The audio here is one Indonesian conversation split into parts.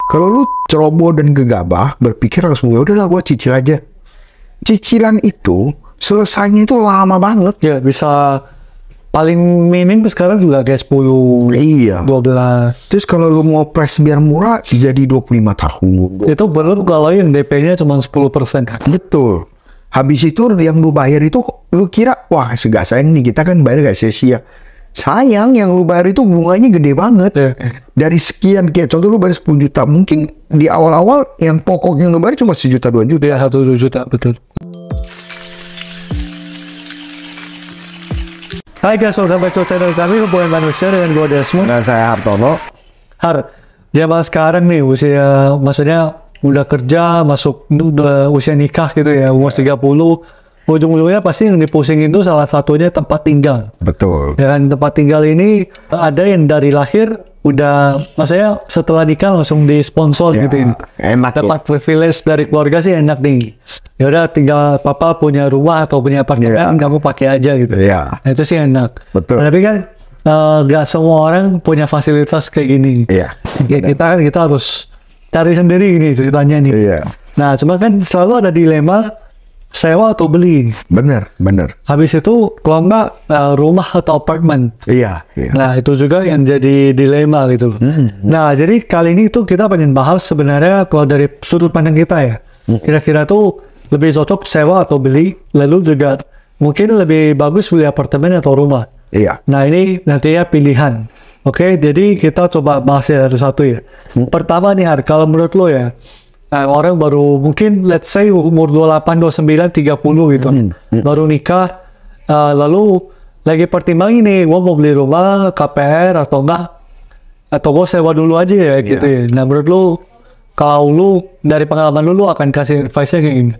Kalau lu ceroboh dan gegabah, berpikir langsung ya udahlah gua cicil aja. Cicilan itu selesainya itu lama banget. Ya bisa paling minim sekarang juga kayak 10, Iya. 12. Terus kalau lu mau press biar murah jadi 25 tahun. Itu belum kalau yang DP-nya cuma 10%. Betul. Habis itu yang lu bayar itu lu kira wah segak sayang nih kita kan bayar gak sia-sia. Sayang yang lu bayar itu bunganya gede banget. Dari sekian kayak contoh lu bayar 10 juta, mungkin di awal-awal yang pokok yang lu bayar cuma 1 juta 2 juta. Ya 1 juta betul. Hai guys, welcome back to channel kami Hubungan Manusia dengan gue Desmond. Dan saya Hartono. Zaman sekarang nih usia, maksudnya udah kerja, masuk udah usia nikah gitu ya, umur 30. Ujung-ujungnya pasti yang dipusingin itu salah satunya tempat tinggal. Betul. Ya kan, tempat tinggal ini ada yang dari lahir udah, maksudnya setelah nikah langsung disponsor Ya, gitu. enak Dapat privilege dari keluarga sih enak nih. Ya udah tinggal papa punya rumah atau punya apartemen, kamu pakai aja gitu. Ya. Nah, itu sih enak. Betul. Tapi kan gak semua orang punya fasilitas kayak gini. Iya. Kita harus cari sendiri ini ceritanya nih. Iya. Nah, cuma kan selalu ada dilema sewa atau beli. Bener. Habis itu kalau nggak rumah atau apartemen. Iya. Nah, itu juga yang jadi dilema gitu. Nah, jadi kali ini tuh kita pengen bahas sebenarnya kalau dari sudut pandang kita ya. Kira-kira tuh lebih cocok sewa atau beli. Lalu juga mungkin lebih bagus beli apartemen atau rumah. Iya. Nah, ini nantinya pilihan. Oke, jadi kita coba bahas ya satu-satu ya. Pertama nih Har, kalau menurut lo ya, orang baru mungkin let's say umur 28, 29, 30 gitu. Baru nikah, lalu lagi pertimbang ini, gua mau beli rumah, KPR atau enggak, atau gua sewa dulu aja ya gitu ya. Nah, menurut lu, kalau lu dari pengalaman lu akan kasih advice-nya kayak gini?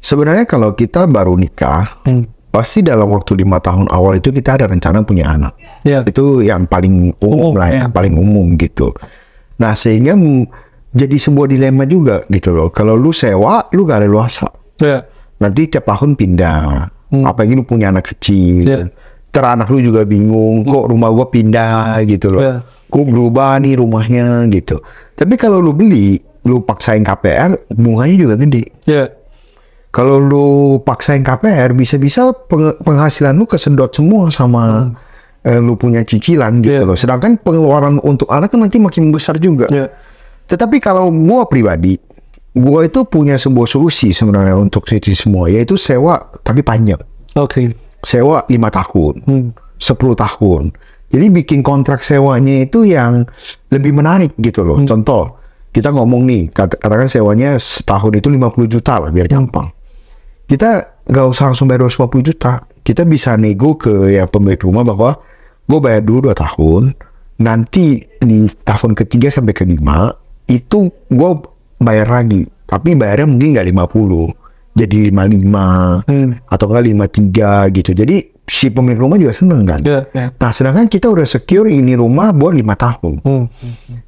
Sebenarnya kalau kita baru nikah, pasti dalam waktu 5 tahun awal itu kita ada rencana punya anak. Ya. Itu yang paling umum lah ya, paling umum gitu. Nah, sehingga jadi sebuah dilema juga gitu loh. Kalau lu sewa, lu gak ada luasa. Ya. Nanti tiap tahun pindah. Apalagi lu punya anak kecil. Ntar anak lu juga bingung, kok rumah gua pindah gitu loh. Kok berubah nih rumahnya gitu. Tapi kalau lu beli, lu paksain KPR, bunganya juga gede. Ya. Kalau lu paksain KPR, bisa-bisa penghasilan lu kesedot semua sama lu punya cicilan gitu loh. Sedangkan pengeluaran untuk anak kan nanti makin besar juga. Tetapi kalau gua pribadi, gua itu punya sebuah solusi sebenarnya untuk itu semua, yaitu sewa tapi panjang. Oke. Sewa 5 tahun, 10 tahun. Jadi bikin kontrak sewanya itu yang lebih menarik gitu loh. Contoh, kita ngomong nih, katakan sewanya setahun itu 50 juta lah biar gampang. Kita nggak usah langsung bayar 250 juta. Kita bisa nego ke ya pemilik rumah bahwa gue bayar dulu 2 tahun, nanti di tahun ketiga sampai kelima itu gue bayar lagi, tapi bayarnya mungkin nggak 50, jadi 55 atau nggak 53 gitu. Jadi si pemilik rumah juga seneng kan. Nah, sedangkan kita udah secure ini rumah buat 5 tahun.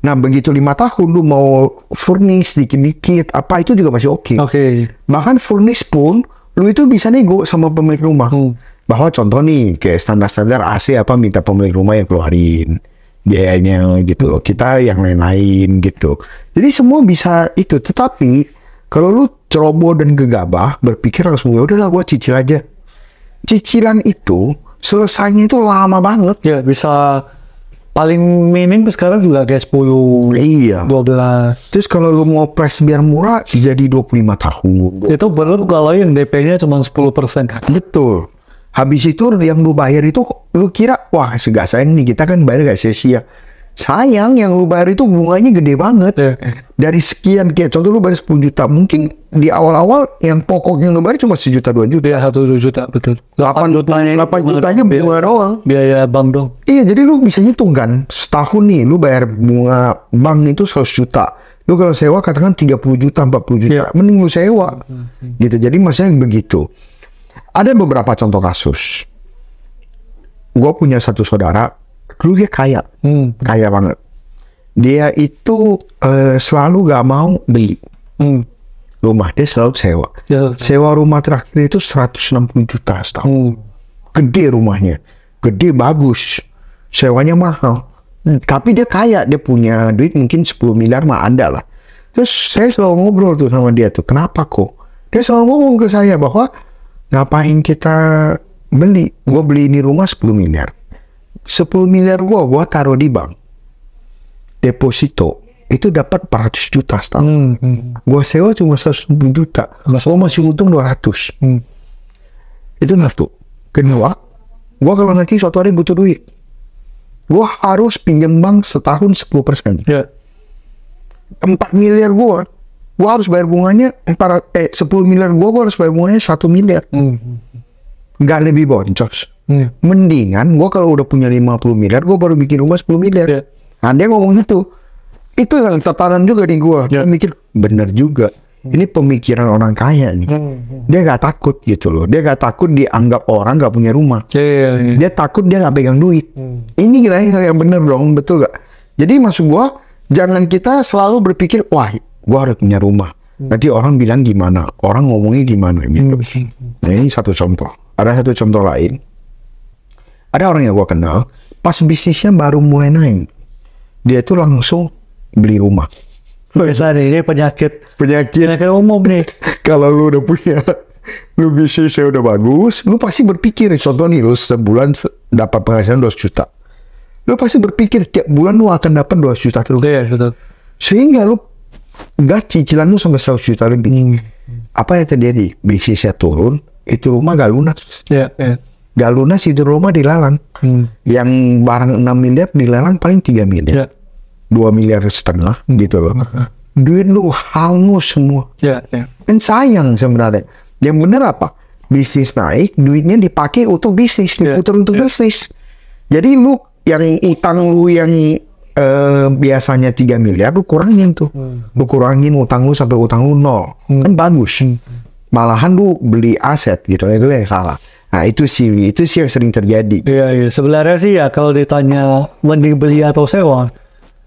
Nah, begitu 5 tahun lu mau furnish dikit-dikit apa itu juga masih oke. Bahkan furnish pun lu itu bisa nego sama pemilik rumah. Bahwa contoh nih kayak standar-standar AC apa minta pemilik rumah yang keluarin biayanya gitu loh. Kita yang lain-lain gitu. Jadi semua bisa itu. Tetapi kalau lu ceroboh dan gegabah, berpikir langsung ya udahlah gua cicil aja. Cicilan itu selesainya itu lama banget. Ya, bisa paling minim sekarang juga kayak 10, 12. Terus kalau lu mau press biar murah jadi 25 tahun. Itu belum kalau yang DP-nya cuma 10%. Betul. Habis itu yang lu bayar itu lu kira wah segak sayang nih kita kan bayar gak sia-sia. Sayang yang lu bayar itu bunganya gede banget. Dari sekian kayak contoh lu bayar 10 juta, mungkin di awal-awal yang pokok yang lu bayar cuma 1 juta 2 juta. Ya 1 juta betul. 8 jutanya bunga doang. Biaya bank dong. Iya, jadi lu bisa hitung kan setahun nih lu bayar bunga bank itu 100 juta. Lu kalau sewa katakan 30 juta 40 juta, mending lu sewa. Gitu. Jadi maksudnya begitu. Ada beberapa contoh kasus. Gue punya satu saudara, dulu dia kaya, kaya banget. Dia itu selalu gak mau beli rumah, dia selalu sewa. Sewa rumah terakhir itu 160 juta setahun. Gede rumahnya, gede bagus, sewanya mahal. Tapi dia kaya, dia punya duit mungkin 10 miliar mah ada lah. Terus saya selalu ngobrol tuh sama dia tuh, kenapa kok? Dia selalu ngomong ke saya bahwa ngapain kita beli? Gue beli ini rumah 10 miliar. 10 miliar gue taruh di bank. Deposito. Itu dapat 400 juta setahun. Gue sewa cuma 110 juta. Gue masih untung 200. Itu tuh. Kedua, gue kalau nanti suatu hari butuh duit, gue harus pinjam bank setahun 10%. Ya. 4 miliar gue harus bayar bunganya 10 miliar gue harus bayar bunganya 1 miliar. Nggak lebih boncos. Mendingan gue kalau udah punya 50 miliar gue baru bikin rumah 10 miliar. Ya. Nah dia ngomong itu yang tatanan juga di gue. Ya. Dia mikir bener juga. Ini pemikiran orang kaya nih. Dia nggak takut gitu loh. Dia nggak takut dianggap orang nggak punya rumah. Dia takut dia nggak pegang duit. Ini kira yang bener dong, betul gak? Jadi maksud gua, jangan kita selalu berpikir, wah, gua harus punya rumah. Nanti orang bilang gimana, orang ngomongnya gimana gitu. Nah ini satu contoh. Ada satu contoh lain. Ada orang yang gua kenal, pas bisnisnya baru mulai naik, dia tuh langsung beli rumah. Biasa nih, ini penyakit umum nih. Kalau lu udah punya, lu bisnisnya udah bagus, lu pasti berpikir, contoh nih, lu sebulan dapat penghasilan 200 juta. Lu pasti berpikir tiap bulan lu akan dapat 200 juta terus. Iya, betul. Sehingga lu gas cicilan lu sampai 100 juta lebih. Apa yang terjadi? Bisnisnya turun, itu rumah gak lunas. Iya. Gak lunas, itu rumah dilelang. Yang barang 6 miliar dilelang paling 3 miliar. Ya. 2 miliar setengah gitu loh. Duit lu hangus semua. Ya. Dan sayang sebenarnya. Yang bener apa? Bisnis naik, duitnya dipakai untuk bisnis, diputar untuk bisnis. Jadi lu yang utang lu yang biasanya 3 miliar, lu kurangin tuh. Lu kurangin utang lu sampai utang lu 0. Kan bagus. Malahan lu beli aset gitu, itu yang salah. Nah itu sih yang sering terjadi. Iya. Sebenarnya sih ya kalau ditanya mending beli atau sewa,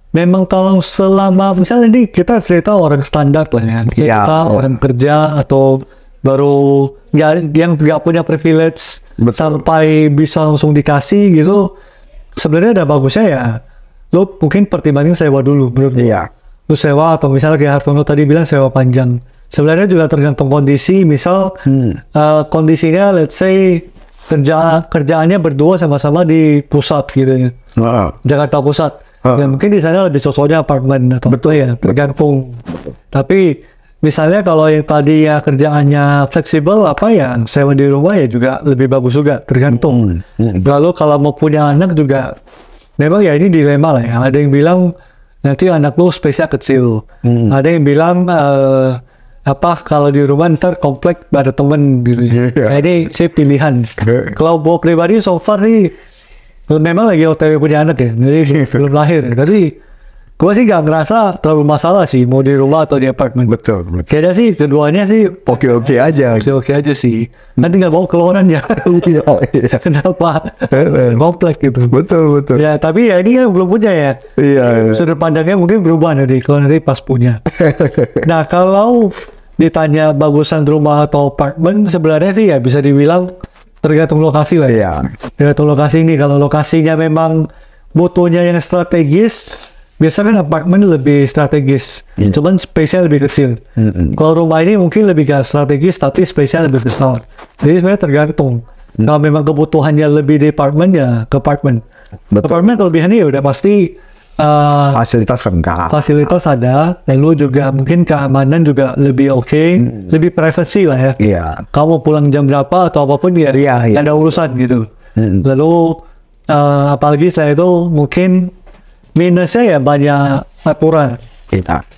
memang kalau selama misalnya nih kita cerita orang standar lah ya, kita orang kerja atau baru yang nggak punya privilege sampai bisa langsung dikasih gitu, sebenarnya ada bagusnya ya lo mungkin pertimbangin sewa dulu menurut lo sewa atau misalnya kayak Hartono tadi bilang sewa panjang. Sebenarnya juga tergantung kondisi, misal kondisinya let's say kerjaannya berdua sama-sama di pusat gitu ya, Jakarta Pusat. Ya mungkin di sana lebih cocoknya apartemen atau tergantung. Tapi misalnya kalau yang tadi ya kerjaannya fleksibel apa ya sewa di rumah ya juga lebih bagus juga, tergantung. Lalu kalau mau punya anak juga memang ya ini dilema lah ya. Ada yang bilang nanti anak lu space-nya kecil. Ada yang bilang kalau di rumah ntar komplek ada temen gitu ya. Nah, ini sih pilihan. Kalau bawa pribadi so far sih memang lagi OTW punya anak ya, jadi belum lahir. Tapi gue sih gak ngerasa terlalu masalah sih mau di rumah atau di apartemen. Betul. Kayaknya sih keduanya sih oke aja. Oke aja sih. Nanti nggak mau keluaran ya. Kenapa? Komplek gitu. Betul. Ya tapi ya ini kan belum punya ya. Iya. Sudut pandangnya mungkin berubah nanti kalau nanti pas punya. Nah kalau ditanya bagusan rumah atau apartemen, sebenarnya sih ya bisa dibilang tergantung lokasi lah ya. Tergantung lokasi nih. Kalau lokasinya memang butuhnya yang strategis, biasanya kan apartemen lebih strategis. Cuman space-nya lebih kecil. Kalau rumah ini mungkin lebih gak strategis, tapi space-nya lebih besar. Jadi sebenarnya tergantung. Kalau memang kebutuhannya lebih di apartemen ya ke apartemen. Apartemen kelebihannya ya udah pasti fasilitas lengkap. Fasilitas ada, lalu juga mungkin keamanan juga lebih lebih privacy lah ya. Iya. Kamu pulang jam berapa atau apapun ya, nggak ada urusan gitu. Lalu apalagi setelah itu mungkin minusnya ya banyak aturan.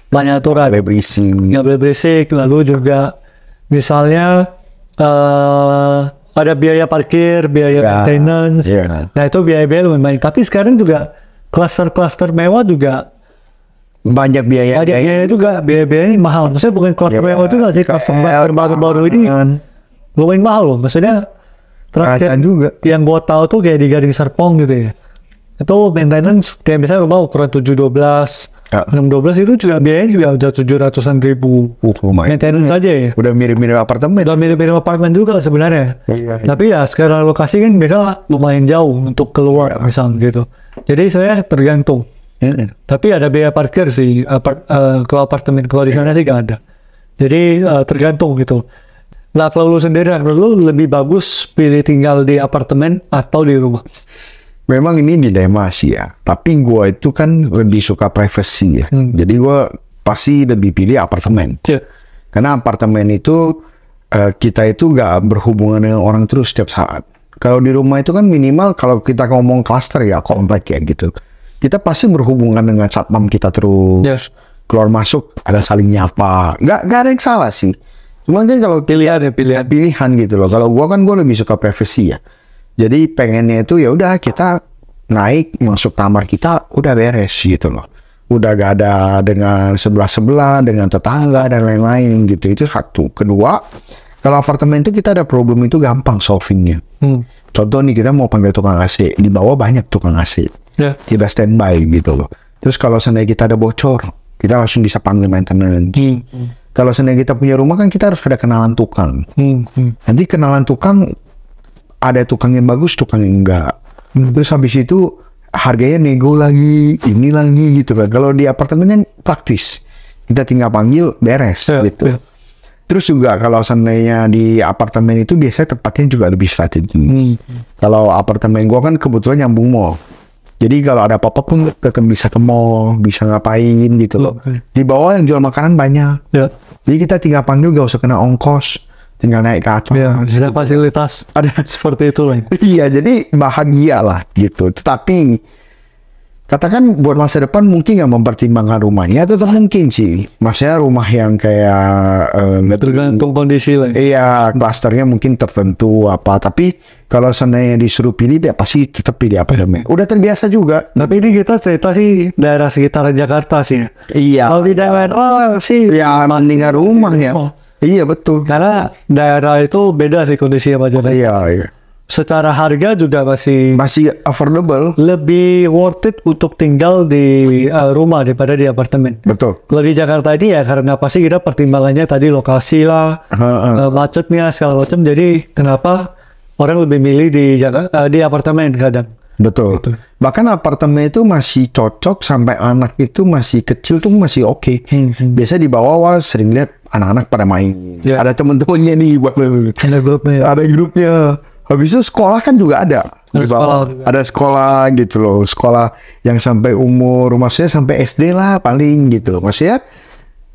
Banyak aturan. Nggak boleh berisik. Lalu juga misalnya ada biaya parkir, biaya maintenance. Nah itu biaya-biaya lumayan. Tapi sekarang juga klaster mewah juga banyak biaya. Biaya juga biaya mahal. Maksudnya bukan klaster mewah juga sih, klaster baru-baru ini lumayan mahal loh. Maksudnya terakhir juga yang gua tahu tuh kayak di Gading Serpong gitu ya. Itu maintenance kayak misalnya rumah ukuran 712 612 itu juga biayanya juga udah 700-an ribu. Lumayan. Maintenance saja ya. Udah mirip-mirip apartemen. Udah mirip-mirip apartemen juga sebenarnya. Iya. Tapi ya sekarang lokasi kan mereka lumayan jauh untuk keluar misalnya gitu. Jadi saya tergantung. Tapi ada biaya parkir sih kalau apartemen, kalau di sana sih nggak ada. Jadi tergantung gitu. Nah kalau lu sendiri, lu lebih bagus pilih tinggal di apartemen atau di rumah? Memang ini dilema sih ya. Tapi gue itu kan lebih suka privacy ya. Jadi gue pasti lebih pilih apartemen. Karena apartemen itu kita itu nggak berhubungan dengan orang terus setiap saat. Kalau di rumah itu kan minimal kalau kita ngomong cluster ya, komplek ya gitu. Kita pasti berhubungan dengan satpam kita terus. Keluar masuk ada saling nyapa. Nggak ada yang salah sih. Cuman kan kalau pilihan gitu loh. Kalau gua kan lebih suka privacy ya. Jadi pengennya itu ya udah kita naik masuk kamar kita udah beres gitu loh. Udah gak ada dengan sebelah dengan tetangga dan lain-lain gitu. Itu satu. Kedua, kalau apartemen itu kita ada problem itu gampang solvingnya. Contoh nih kita mau panggil tukang AC, di bawah banyak tukang AC. Kita standby gitu loh. Terus kalau seandainya kita ada bocor, kita langsung bisa panggil maintenance. Kalau seandainya kita punya rumah kan kita harus ada kenalan tukang. Nanti kenalan tukang, ada tukang yang bagus, tukang yang enggak. Terus habis itu harganya nego lagi, ini lagi gitu kan. Kalau di apartemen kan praktis. Kita tinggal panggil, beres gitu. Terus juga kalau seandainya di apartemen itu biasanya tempatnya juga lebih strategis. Kalau apartemen gua kan kebetulan nyambung mall. Jadi kalau ada apa-apa pun tetap bisa ke mall, bisa ngapain gitu loh. Di bawah yang jual makanan banyak. Jadi kita tinggal panggil gak usah kena ongkos, tinggal naik ke atas. Ada fasilitas ada seperti itu lah. Iya, jadi bahagia lah gitu. Tetapi katakan buat masa depan mungkin nggak mempertimbangkan rumahnya, tetap mungkin sih. Maksudnya rumah yang kayak tergantung kondisi lah. Iya, klasternya mungkin tertentu apa. Tapi kalau seandainya disuruh pilih, ya pasti tetap pilih apartemen. Udah terbiasa juga. Tapi ini kita cerita sih daerah sekitar Jakarta sih. Iya. Kalau di daerah sih ya mendingan rumah ya. Iya betul. Karena daerah itu beda sih kondisinya Pak Jakarta. Iya. Secara harga juga masih affordable. Lebih worth it untuk tinggal di rumah daripada di apartemen. Betul. Kalau di Jakarta ini ya karena pasti kita pertimbangannya tadi lokasi lah, macetnya segala macam. Jadi kenapa orang lebih milih di apartemen kadang. Betul. Bahkan apartemen itu masih cocok sampai anak itu masih kecil tuh masih oke. Biasa di bawah sering lihat anak-anak pada main. Ada temen-temennya nih buat ada grupnya. Habis itu sekolah kan juga ada. Ada sekolah gitu loh. Sekolah yang sampai umur, maksudnya sampai SD lah paling gitu. Maksudnya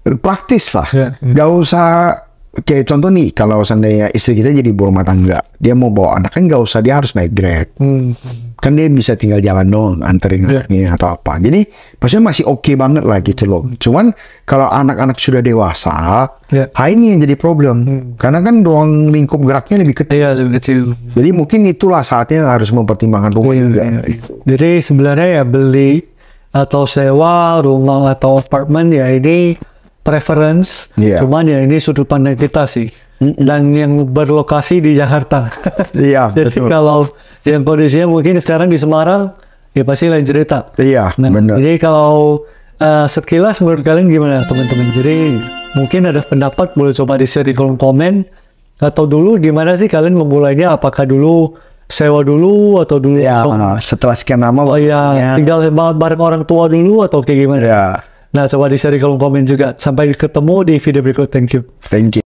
praktis lah. Gak usah, kayak contoh nih, kalau seandainya istri kita jadi ibu rumah tangga, dia mau bawa anak kan gak usah dia harus naik Grab. Kan dia bisa tinggal jalan dong, anterin anaknya atau apa. Jadi maksudnya masih oke banget lah gitu loh. Cuman kalau anak-anak sudah dewasa, ini yang jadi problem. Karena kan ruang lingkup geraknya lebih kecil. Iya, lebih kecil. Jadi mungkin itulah saatnya harus mempertimbangkan rumah juga. Jadi sebenarnya ya beli atau sewa rumah atau apartemen ya ini preference. Cuman ya ini sudut pandang kita sih. Dan yang berlokasi di Jakarta. Jadi betul. Kalau yang kondisinya mungkin sekarang di Semarang ya pasti lain cerita. Benar. Jadi kalau sekilas menurut kalian gimana teman-teman? Jadi mungkin ada pendapat boleh coba di-share di kolom komen. Atau dulu gimana sih kalian memulainya? Apakah dulu sewa dulu atau dulu setelah sekian lama tinggal bareng orang tua dulu atau kayak gimana? Nah coba di-share di kolom komen juga. Sampai ketemu di video berikut. Thank you.